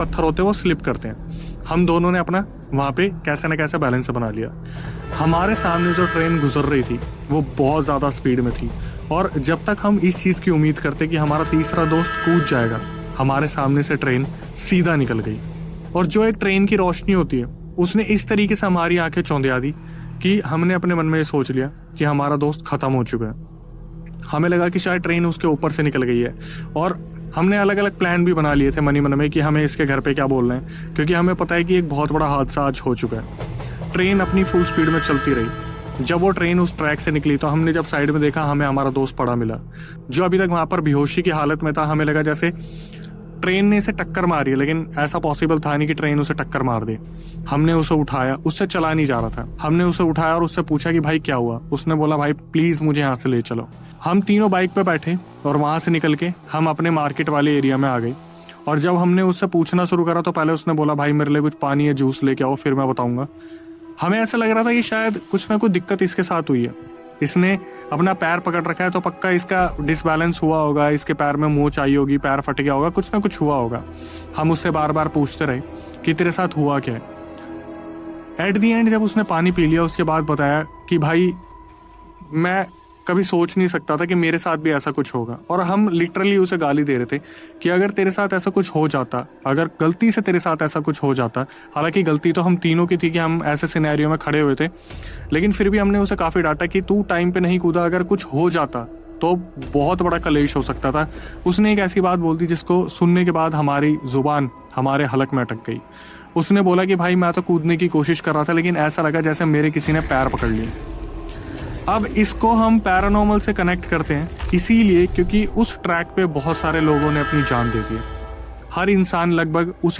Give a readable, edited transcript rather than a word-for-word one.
पत्थर होते हैं वो स्लिप करते हैं। हम दोनों ने अपना वहाँ पे कैसे न कैसे बैलेंस बना लिया। हमारे सामने जो ट्रेन गुजर रही थी वो बहुत ज़्यादा स्पीड में थी, और जब तक हम इस चीज़ की उम्मीद करते कि हमारा तीसरा दोस्त कूद जाएगा, हमारे सामने से ट्रेन सीधा निकल गई। और जो एक ट्रेन की रोशनी होती है उसने इस तरीके से हमारी आंखें चौंधिया दी कि हमने अपने मन में ये सोच लिया कि हमारा दोस्त खत्म हो चुका है। हमें लगा कि शायद ट्रेन उसके ऊपर से निकल गई है, और हमने अलग अलग प्लान भी बना लिए थे मन ही मन में कि हमें इसके घर पे क्या बोलना है, क्योंकि हमें पता है कि एक बहुत बड़ा हादसा आज हो चुका है। ट्रेन अपनी फुल स्पीड में चलती रही। जब वो ट्रेन उस ट्रैक से निकली तो हमने जब साइड में देखा, हमें हमारा दोस्त पड़ा मिला, जो अभी तक वहाँ पर बेहोशी की हालत में था। हमें लगा जैसे ट्रेन ने इसे टक्कर मारी है, लेकिन ऐसा पॉसिबल था नहीं कि ट्रेन उसे टक्कर मार दे। हमने उसे उठाया, उससे चला नहीं जा रहा था। हमने उसे उठाया और उससे पूछा कि भाई क्या हुआ। उसने बोला भाई प्लीज़ मुझे यहाँ से ले चलो। हम तीनों बाइक पे बैठे और वहाँ से निकल के हम अपने मार्केट वाले एरिया में आ गए। और जब हमने उससे पूछना शुरू करा तो पहले उसने बोला भाई मेरे लिए कुछ पानी या जूस लेके आओ, फिर मैं बताऊंगा। हमें ऐसा लग रहा था कि शायद कुछ ना कुछ दिक्कत इसके साथ हुई है। इसने अपना पैर पकड़ रखा है तो पक्का इसका डिसबैलेंस हुआ होगा, इसके पैर में मोच आई होगी, पैर फट गया होगा, कुछ ना कुछ हुआ होगा। हम उससे बार बार पूछते रहे कि तेरे साथ हुआ क्या है। एट दी एंड जब उसने पानी पी लिया उसके बाद बताया कि भाई मैं कभी सोच नहीं सकता था कि मेरे साथ भी ऐसा कुछ होगा। और हम लिटरली उसे गाली दे रहे थे कि अगर तेरे साथ ऐसा कुछ हो जाता, अगर गलती से तेरे साथ ऐसा कुछ हो जाता, हालांकि गलती तो हम तीनों की थी कि हम ऐसे सिनेरियो में खड़े हुए थे, लेकिन फिर भी हमने उसे काफ़ी डांटा कि तू टाइम पे नहीं कूदा, अगर कुछ हो जाता तो बहुत बड़ा कलेश हो सकता था। उसने एक ऐसी बात बोल दी जिसको सुनने के बाद हमारी जुबान हमारे हलक में अटक गई। उसने बोला कि भाई मैं तो कूदने की कोशिश कर रहा था, लेकिन ऐसा लगा जैसे मेरे किसी ने पैर पकड़ लिए। अब इसको हम पैरानॉर्मल से कनेक्ट करते हैं इसीलिए क्योंकि उस ट्रैक पे बहुत सारे लोगों ने अपनी जान दे दी है। हर इंसान लगभग उस